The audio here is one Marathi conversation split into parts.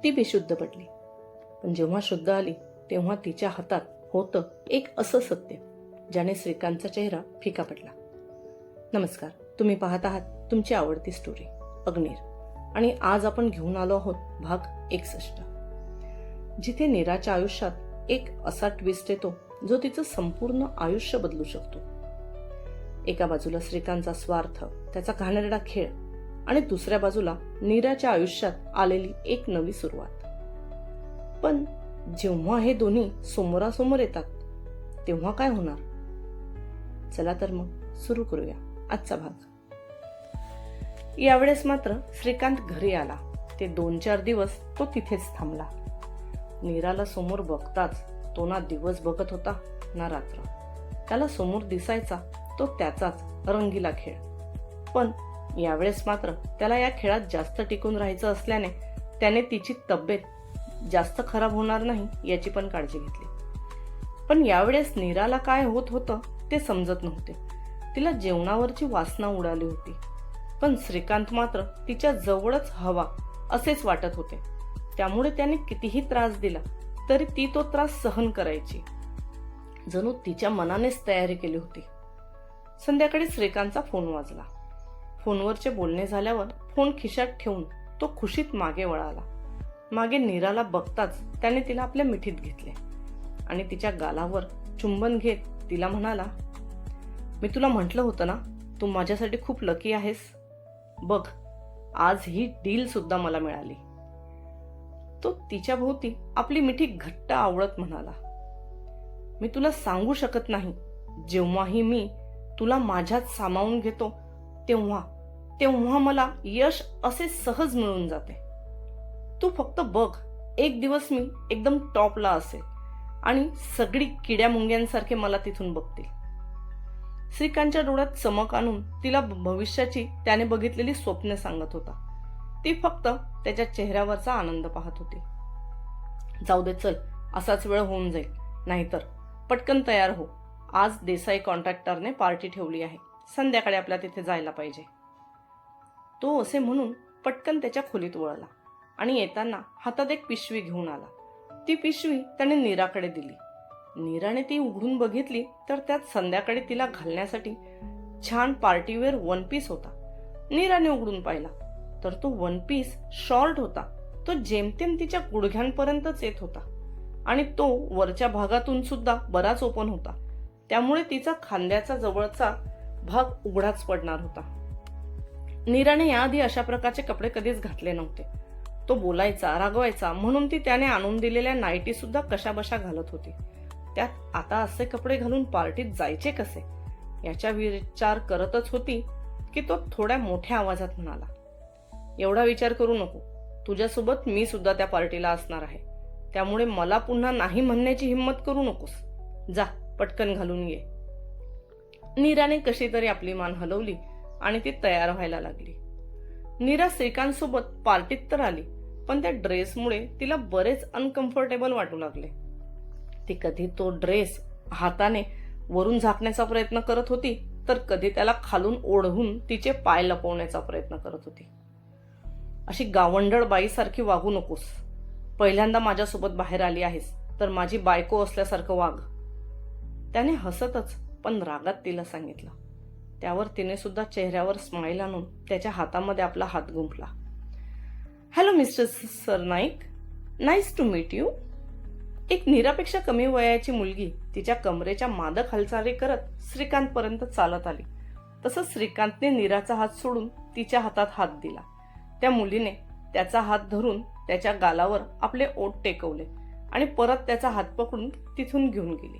ती बेशुद्ध पडली. पण जेव्हा शुद्ध आली तेव्हा तिच्या हातात होतं एक असं सत्य ज्याने श्रीकांतचा चेहरा फिका पडला. नमस्कार, तुम्ही पाहत आहात तुमची आवडती स्टोरी अग्नीर, आणि आज आपण घेऊन आलो आहोत भाग 61, जिथे नीराच्या आयुष्यात एक असा ट्विस्ट येतो जो तिचं संपूर्ण आयुष्य बदलू शकतो. एका बाजूला श्रीकांतचा स्वार्थ, त्याचा घाणेरडा खेळ, आणि दुसऱ्या बाजूला नीराच्या आयुष्यात आलेली एक नवी सुरुवात. पण जेव्हा हे दोन्ही समोरासमोर येतात तेव्हा काय होणार? चला तर मग सुरू करूया आजचा भाग. यावेळेस मात्र श्रीकांत घरी आला. ते 2-4 दिवस तो तिथेच थांबला. नीराला समोर बघताच तो ना दिवस बघत होता ना रात्र. त्याला समोर दिसायचा तो त्याचाच रंगीला खेळ. पण यावेळेस मात्र त्याला या खेळात जास्त टिकून राहायचं असल्याने त्याने तिची तब्येत जास्त खराब होणार नाही याची पण काळजी घेतली. पण यावेळेस नीराला काय होत होतं ते समजत नव्हते. तिला जेवणावरची वासना उडाली होती, पण श्रीकांत मात्र तिच्या जवळच हवा असेच वाटत होते. त्यामुळे त्याने कितीही त्रास दिला तरी ती तो त्रास सहन करायची, जणू तिच्या मनानेच तयारी केली होती. संध्याकाळी श्रीकांतचा फोन वाजला. फोनवरचे बोलणे झाल्यावर फोन खिशात ठेवून तो खुशीत मागे वळाला. मागे नीराला बघताच त्याने तिला आपल्या मिठीत घेतले आणि तिच्या गालावर चुंबन घेत तिला म्हणाला, मी तुला म्हटलं होतं ना, तू माझ्यासाठी खूप लकी आहेस. बघ, आज ही डील सुद्धा मला मिळाली. तो तिच्या भोवती आपली मिठी घट्ट आवळत म्हणाला, मी तुला सांगू शकत नाही, जेव्हाही मी तुला माझ्यात सामावून घेतो तेव्हा मला यश असे सहज मिळून जाते. तू फक्त बघ, एक दिवस मी एकदम टॉपला असेल आणि सगळी किड्या मुंग्यांसारखे मला तिथून बघतील. श्रीकांतच्या डोळ्यात चमक आणून तिला भविष्याची त्याने बघितलेली स्वप्ने सांगत होता. ती फक्त त्याच्या चेहऱ्यावरचा आनंद पाहत होती. जाऊ दे, चल, असाच वेळ होऊन जाईल. नाहीतर पटकन तयार हो, आज देसाई कॉन्ट्रॅक्टरने पार्टी ठेवली आहे, संध्याकाळी आपल्या तिथे जायला पाहिजे. तो असे म्हणून पटकन त्याच्या खोलीत वळला आणि येताना हातात एक पिशवी घेऊन आला. ती पिशवी त्याने नीराकडे दिली. नीराने ती उघडून बघितली तर त्यात संध्याकाळी तिला घालण्यासाठी छान पार्टीवेअर वन पीस होता. नीराने उघडून पाहिला तर तो वन पीस शॉर्ट होता. तो जेमतेम तिच्या गुडघ्यांपर्यंतच येत होता आणि तो वरच्या भागातून सुद्धा बराच ओपन होता. त्यामुळे तिचा खांद्याचा जवळचा भाग उघडाच पडणार होता. नीराने याआधी अशा प्रकारचे कपडे कधीच घातले नव्हते. तो बोलायचा, रागवायचा म्हणून ती त्याने आणून दिलेल्या नाईटी सुद्धा कशाबशा घालत होती. त्यात आता असे कपडे घालून पार्टीत जायचे कसे याचा विचार करतच होती की तो थोड्या मोठ्या आवाजात म्हणाला, एवढा विचार करू नको, तुझ्यासोबत मी सुद्धा त्या पार्टीला असणार आहे. त्यामुळे मला पुन्हा नाही म्हणण्याची हिंमत करू नकोस. जा, पटकन घालून ये. नीराने कशी तरी आपली मान हलवली आणि ती तयार व्हायला लागली. नीरा श्रीकांत सोबत पार्टीत तर आली, पण त्या ड्रेसमुळे तिला बरेच अनकम्फर्टेबल वाटू लागले. ती कधी तो ड्रेस हाताने वरून झाकण्याचा प्रयत्न करत होती तर कधी त्याला खालून ओढवून तिचे पाय लपवण्याचा प्रयत्न करत होती. अशी गावंढळ बाईसारखी वागू नकोस. पहिल्यांदा माझ्यासोबत बाहेर आली आहेस तर माझी बायको असल्यासारखं वाग. त्याने हसतच पण रागात तिला सांगितलं. त्यावर तिने सुद्धा चेहऱ्यावर स्माईल आणून त्याच्या हातामध्ये आपला हात गुंफला. Hello mister Sarnaik, nice to meet you. एक नीरापेक्षा कमी वयाची मुलगी तिच्या कमरेच्या मादक हालचाली करत श्रीकांत पर्यंत चालत आली. तसंच श्रीकांतने नीराचा हात सोडून तिच्या हातात हात दिला. त्या मुलीने त्याचा हात धरून त्याच्या गालावर आपले ओठ टेकवले आणि परत त्याचा हात पकडून तिथून घेऊन गेली.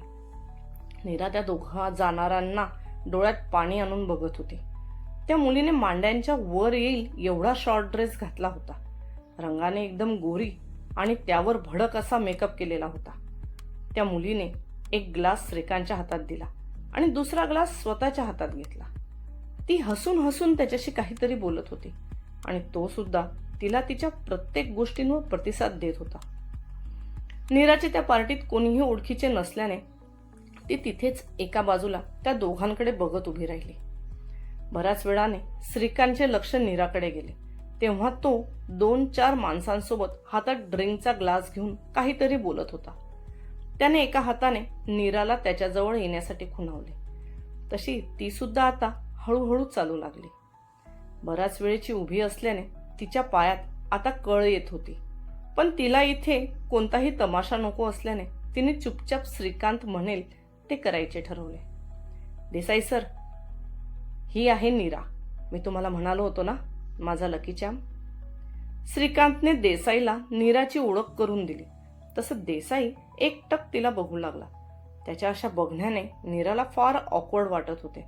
नीरा त्या दोघा जाणाऱ्यांना डोळ्यात पाणी आणून बघत होती. त्या मुलीने मांड्यांच्या वर येईल एवढा शॉर्ट ड्रेस घातला होता. रंगाने एकदम गोरी आणि त्यावर भडक असा मेकअप केलेला होता. त्या मुलीने एक ग्लास श्रीकांतच्या हातात दिला आणि दुसरा ग्लास स्वतःच्या हातात घेतला. ती हसून हसून त्याच्याशी काहीतरी बोलत होती आणि तो सुद्धा तिला तिच्या प्रत्येक गोष्टींवर प्रतिसाद देत होता. नीराचे त्या पार्टीत कोणीही ओळखीचे नसल्याने ती तिथेच एका बाजूला त्या दोघांकडे बघत उभी राहिली. बऱ्याच वेळाने श्रीकांतचे लक्ष नीराकडे गेले. तेव्हा तो 2-4 माणसांसोबत हातात ड्रिंकचा ग्लास घेऊन काहीतरी बोलत होता. त्याने एका हाताने नीराला त्याच्याजवळ येण्यासाठी खुणावले. तशी ती सुद्धा आता हळूहळू चालू लागली. बऱ्याच वेळेची उभी असल्याने तिच्या पायात आता कळ येत होती. पण तिला इथे कोणताही तमाशा नको असल्याने तिने चुपचाप श्रीकांत म्हणेल ते करायचे ठरवले. देसाई सर, ही आहे नीरा. मी तुम्हाला म्हणालो होतो ना, माझा लकी चॅम. श्रीकांतने देसाईला नीराची ओळख करून दिली. तसं देसाई एकटक तिला बघू लागला. त्याच्या अशा बघण्याने नीराला फार ऑकवर्ड वाटत होते.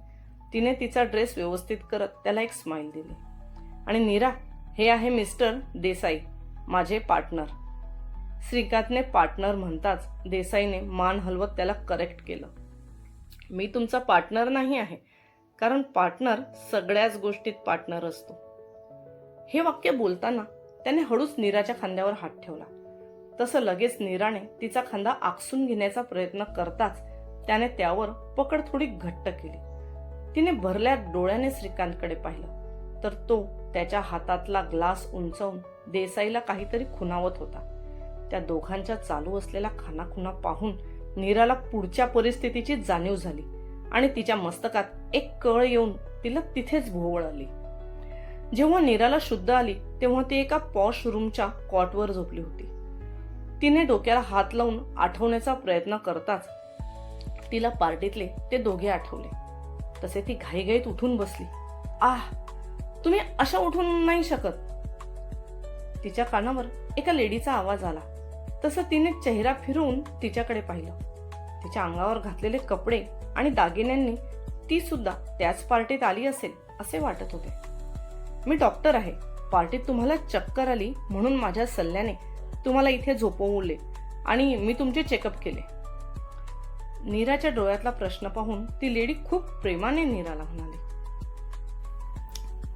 तिने तिचा ड्रेस व्यवस्थित करत त्याला एक स्माइल दिली. आणि नीरा, हे आहे मिस्टर देसाई, माझे पार्टनर. श्रीकांतने पार्टनर म्हणताच देसाईने मान हलवत त्याला करेक्ट केलं. मी तुमचा पार्टनर नाही आहे, कारण पार्टनर सगळ्याच गोष्टीत पार्टनर असतो. हे वाक्य बोलताना त्याने हळूच नीराच्या खांद्यावर हात ठेवला. तसं लगेच नीराने तिचा खांदा आकसून घेण्याचा प्रयत्न करताच त्याने त्यावर पकड थोडी घट्ट केली. तिने भरल्या डोळ्याने श्रीकांतकडे पाहिलं तर तो त्याच्या हातातला ग्लास उंचावून देसाईला काहीतरी खुणावत होता. त्या दोघांच्या चालू असलेल्या खानाखुणा पाहून नीराला पुढच्या परिस्थितीची जाणीव झाली आणि तिच्या मस्तकात एक कळ येऊन तिला तिथेच भोवळ आली. जेव्हा नीराला शुद्ध आली तेव्हा ती एका पॉश रूमच्या कॉटवर झोपली होती. तिने डोक्याला हात लावून आठवण्याचा प्रयत्न करताच तिला पार्टीतले ते दोघे आठवले. तसे ती घाईघाईत उठून बसली. आह, तुम्ही अशा उठून नाही शकत. तिच्या कानावर एका लेडीचा आवाज आला. तसं तिने चेहरा फिरवून तिच्याकडे पाहिलं. तिच्या अंगावर घातलेले कपडे आणि दागिन्यांनी ती सुद्धा त्याच पार्टीत आली असेल असे वाटत होते. मी डॉक्टर आहे. पार्टीत तुम्हाला चक्कर आली म्हणून माझ्या सल्ल्याने तुम्हाला इथे झोपवले आणि मी तुमचे चेकअप केले. नीराच्या डोळ्यातला प्रश्न पाहून ती लेडी खूप प्रेमाने नीराला म्हणाली.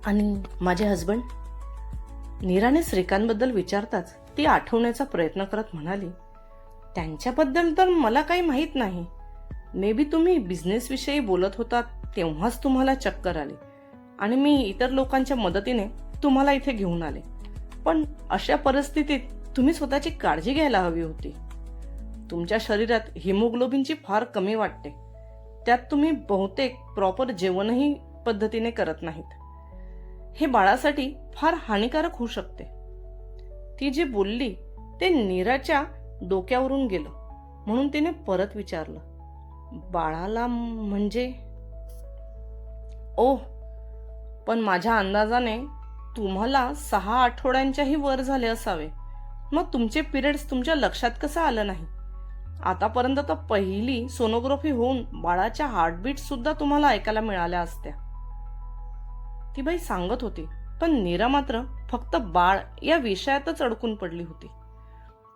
आणि माझे हसबंड? नीराने श्रीकांतबद्दल विचारताच ती आठवण्याचा प्रयत्न करत म्हणाली, त्यांच्याबद्दल तर मला काही माहीत नाही. मे बी तुम्ही बिझनेस विषयी बोलत होता तेव्हाच तुम्हाला चक्कर आली आणि मी इतर लोकांच्या मदतीने तुम्हाला इथे घेऊन आले. पण अशा परिस्थितीत तुम्ही स्वतःची काळजी घ्यायला हवी होती. तुमच्या शरीरात हिमोग्लोबिनची फार कमी वाटते. त्यात तुम्ही बहुतेक प्रॉपर जेवणही पद्धतीने करत नाहीत. हे बाळासाठी फार हानिकारक होऊ शकते. ती जे बोलली ते नीराच्या डोक्यावरून गेलं म्हणून तिने परत विचारलं, बाळाला म्हणजे? ओह, पण माझ्या अंदाजाने तुम्हाला 6 आठवड्यांच्याही वर झाले असावे. मग तुमचे पिरियड्स तुमच्या लक्षात कसं आलं नाही? आतापर्यंत तर पहिली सोनोग्राफी होऊन बाळाच्या हार्टबीट सुद्धा तुम्हाला ऐकायला मिळाल्या असत्या. ती बाई सांगत होती, पण नीरा मात्र फक्त बाळ या विषयातच अडकून पडली होती.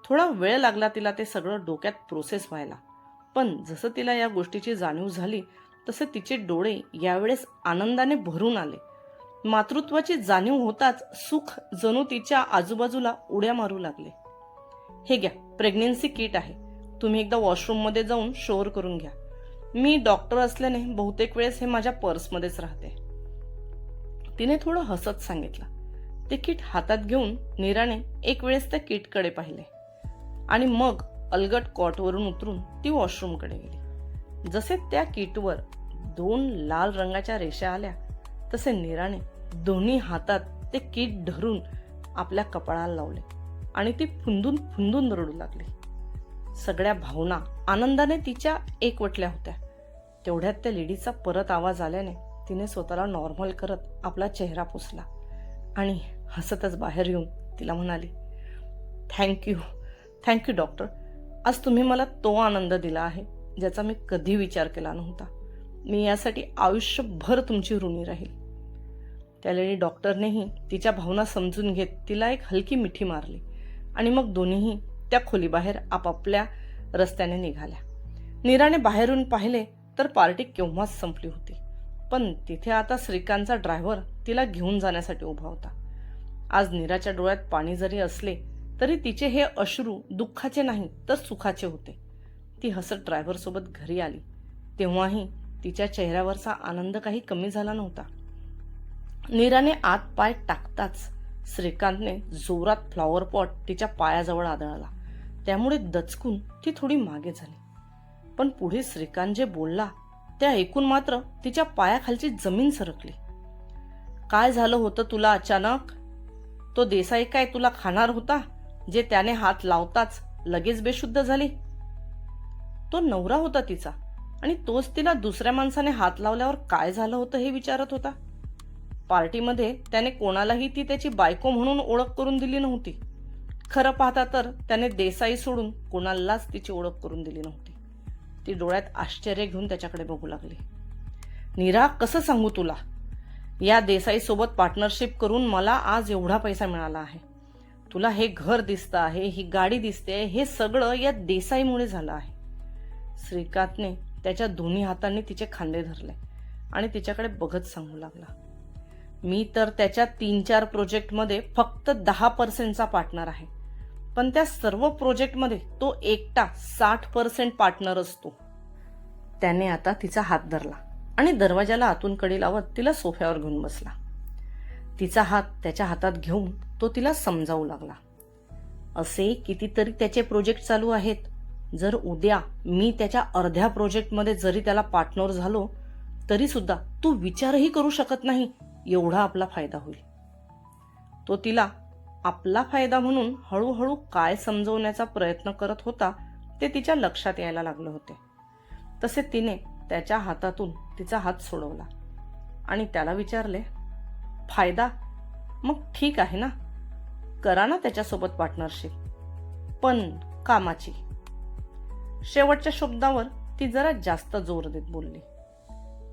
थोडा वेळ लागला तिला ते सगळं डोक्यात प्रोसेस व्हायला. पण जसं तिला या गोष्टीची जाणीव झाली तसे तिचे डोळे यावेळेस आनंदाने भरून आले. मातृत्वाची जाणीव होताच सुख जणू तिच्या आजूबाजूला उड्या मारू लागले. हे घ्या, प्रेग्नेन्सी किट आहे. तुम्ही एकदा वॉशरूममध्ये जाऊन शोअर करून घ्या. मी डॉक्टर असल्याने बहुतेक वेळेस हे माझ्या पर्समध्येच राहते. तिने थोडं हसत सांगितलं. ते किट हातात घेऊन नीराने एक वेळेस त्या किटकडे पाहिले आणि मग अलगट कॉटवरून उतरून ती वॉशरूमकडे गेली. जसे त्या किटवर 2 लाल रंगाच्या रेषा आल्या तसे नीराने दोन्ही हातात ते किट धरून आपल्या कपाळाला लावले आणि ती फुंदून फुंदून रडू लागली. सगळ्या भावना आनंदाने तिच्या एकवटल्या होत्या. तेवढ्यात त्या लेडीचा परत आवाज आल्याने तिने स्वतःला नॉर्मल करत आपला चेहरा पुसला आणि हसतच बाहेर येऊन तिला म्हणाली, थँक्यू डॉक्टर. आज तुम्ही मला तो आनंद दिला आहे ज्याचा मी कधी विचार केला नव्हता. मी यासाठी आयुष्यभर तुमची ऋणी राहील. त्या लेडी डॉक्टरनेही तिच्या भावना समजून घेत तिला एक हलकी मिठी मारली आणि मग दोन्हीही त्या खोलीबाहेर आपापल्या रस्त्याने निघाल्या. नीराने बाहेरून पाहिले तर पार्टी केव्हाच संपली होती. पण तिथे आता श्रीकांतचा ड्रायव्हर तिला घेऊन जाण्यासाठी उभा होता. आज नीराच्या डोळ्यात पाणी जरी असले तरी तिचे हे अश्रू दुःखाचे नाही तर सुखाचे होते. ती हसत ड्रायव्हर सोबत घरी आली तेव्हाही तिच्या चेहऱ्यावरचा आनंद काही कमी झाला नव्हता. नीराने आत पाय टाकताच श्रीकांतने जोरात फ्लॉवर पॉट तिच्या पायाजवळ आदळला. त्यामुळे दचकून ती थोडी मागे झाली. पण पुढे श्रीकांत जे बोलला ते ऐकून मात्र तिच्या पायाखालची जमीन सरकली. काय झालं होतं तुला अचानक? तो देसाई काय तुला खाणार होता, जे त्याने हात लावताच लगेच बेशुद्ध झाली? तो नवरा होता तिचा, आणि तोच तिला दुसऱ्या माणसाने हात लावल्यावर काय झालं होतं हे विचारत होता. पार्टीमध्ये त्याने कोणालाही ती त्याची बायको म्हणून ओळख करून दिली नव्हती. खरं पाहता तर त्याने देसाई सोडून कोणालाच तिची ओळख करून दिली नव्हती. ती डोळ्यात आश्चर्य घेऊन त्याच्याकडे बघू लागली. नीरा, कसं सांगू तुला? या देसाई सोबत पार्टनरशिप करून मला आज एवढा पैसा मिळाला आहे. तुला हे घर दिसतं आहे, ही गाडी दिसते, हे सगळं या देसाईमुळे झालं आहे. श्रीकांतने त्याच्या दोन्ही हातांनी तिचे खांदे धरले आणि तिच्याकडे बघत सांगू लागला, मी तर त्याच्या 3-4 प्रोजेक्टमध्ये फक्त 10% पार्टनर आहे, पण त्या सर्व प्रोजेक्टमध्ये तो एकटा 60% पार्टनर असतो. त्याने आता तिचा हात धरला आणि दरवाजाला आतून कडी लावत तिला सोफ्यावर घेऊन बसला. तिचा हात त्याच्या हातात घेऊन तो तिला समजावू लागला, असे कितीतरी त्याचे प्रोजेक्ट चालू आहेत. जर उद्या मी त्याच्या अर्ध्या प्रोजेक्टमध्ये जरी त्याला पार्टनर झालो तरी सुद्धा तू विचारही करू शकत नाही एवढा आपला फायदा होईल. तो तिला आपला फायदा म्हणून हळूहळू काय समजवण्याचा प्रयत्न करत होता ते तिच्या लक्षात यायला लागले होते. तसे तिने त्याच्या हातातून तिचा हात सोडवला आणि त्याला विचारले, फायदा? मग ठीक आहे ना, करा ना त्याच्यासोबत पार्टनरशिप, पण कामाची. शेवटच्या शब्दावर ती जरा जास्त जोर देत बोलली,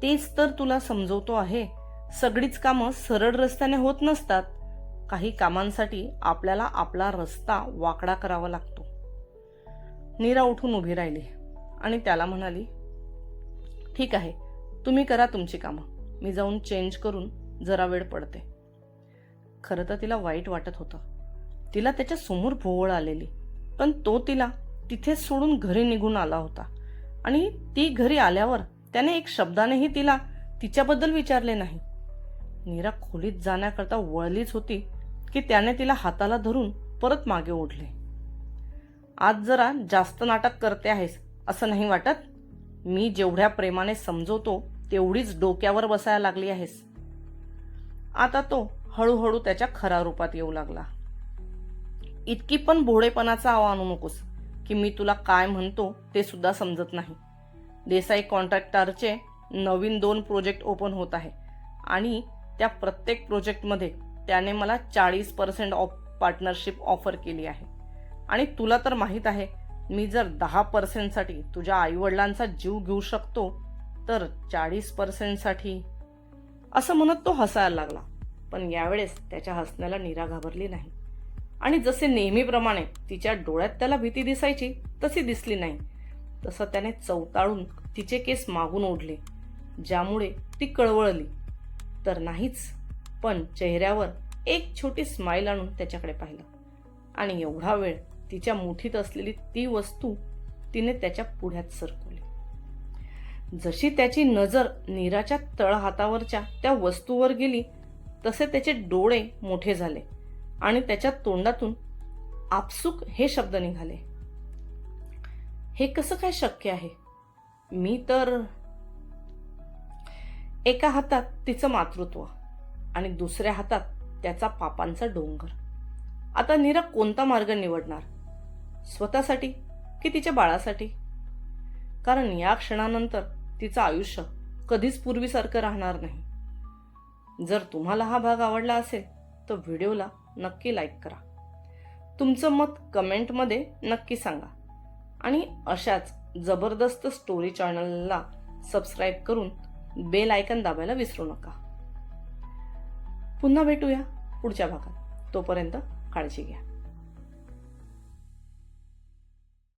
तेच तर तुला समजवतो आहे, सगळीच कामं सरळ रस्त्याने होत नसतात. काही कामांसाठी आपल्याला आपला रस्ता वाकडा करावा लागतो. नीरा उठून उभी राहिली आणि त्याला म्हणाली, ठीक आहे, तुम्ही करा तुमची कामं, मी जाऊन चेंज करून जरा वेळ पडते. खरं तर तिला वाईट वाटत होतं. तिला त्याच्या समोर भोवळ आलेली, पण तो तिला तिथेच सोडून घरी निघून आला होता आणि ती घरी आल्यावर त्याने एक शब्दानेही तिला तिच्याबद्दल विचारले नाही. नीरा खोलीत जाण्याकरता वळलीच होती की त्याने तिला हाताला धरून परत मागे ओढले. आज जरा जास्त नाटक करते आहेस असं नाही वाटत? मी जेवढ्या प्रेमाने समजवतो तेवढीच डोक्यावर बसायला लागली आहेस. आता तो हळूहळू त्याच्या खऱ्या रूपात येऊ लागला. इतकी पण भोळेपणाचा आव आणू नकोस की मी तुला काय म्हणतो ते सुद्धा समजत नाही. देसाई कॉन्ट्रॅक्टरचे नवीन 2 प्रोजेक्ट ओपन होत आहे आणि त्या प्रत्येक प्रोजेक्टमध्ये त्याने मला 40% ऑफ पार्टनरशिप ऑफर केली आहे. आणि तुला तर माहीत आहे, मी जर 10% साठी तुझ्या आईवडिलांचा जीव घेऊ शकतो तर 40% साठी, असं म्हणत तो हसायला लागला. पण यावेळेस त्याच्या हसण्याला नीरा घाबरली नाही आणि जसे नेहमीप्रमाणे तिच्या डोळ्यात त्याला भीती दिसायची तशी दिसली नाही. तसं त्याने चवताळून तिचे केस मागून ओढले, ज्यामुळे ती कळवळली तर नाहीच, पण चेहऱ्यावर एक छोटी स्माईल आणून त्याच्याकडे पाहिलं आणि एवढा वेळ तिच्या मुठीत असलेली ती वस्तू तिने त्याच्या पुढ्यात सरकवली. जशी त्याची नजर नीराच्या तळहातावरच्या त्या वस्तूवर गेली तसे त्याचे डोळे मोठे झाले आणि त्याच्या तोंडातून आपसुक हे शब्द निघाले, हे कसं काय शक्य आहे? मी तर... एका हातात तिचं मातृत्व आणि दुसऱ्या हातात त्याचा पापांचा डोंगर. आता नीरा कोणता मार्ग निवडणार? स्वतःसाठी की तिच्या बाळासाठी? कारण या क्षणानंतर तिचं आयुष्य कधीच पूर्वीसारखं राहणार नाही. जर तुम्हाला हा भाग आवडला असेल तर व्हिडिओला नक्की लाईक करा. तुमचं मत कमेंटमध्ये नक्की सांगा आणि अशाच जबरदस्त स्टोरी चॅनलला सबस्क्राईब करून बेल आयकन दाबायला विसरू नका. पुन्हा भेटूया पुढच्या भागात. तोपर्यंत काळजी घ्या.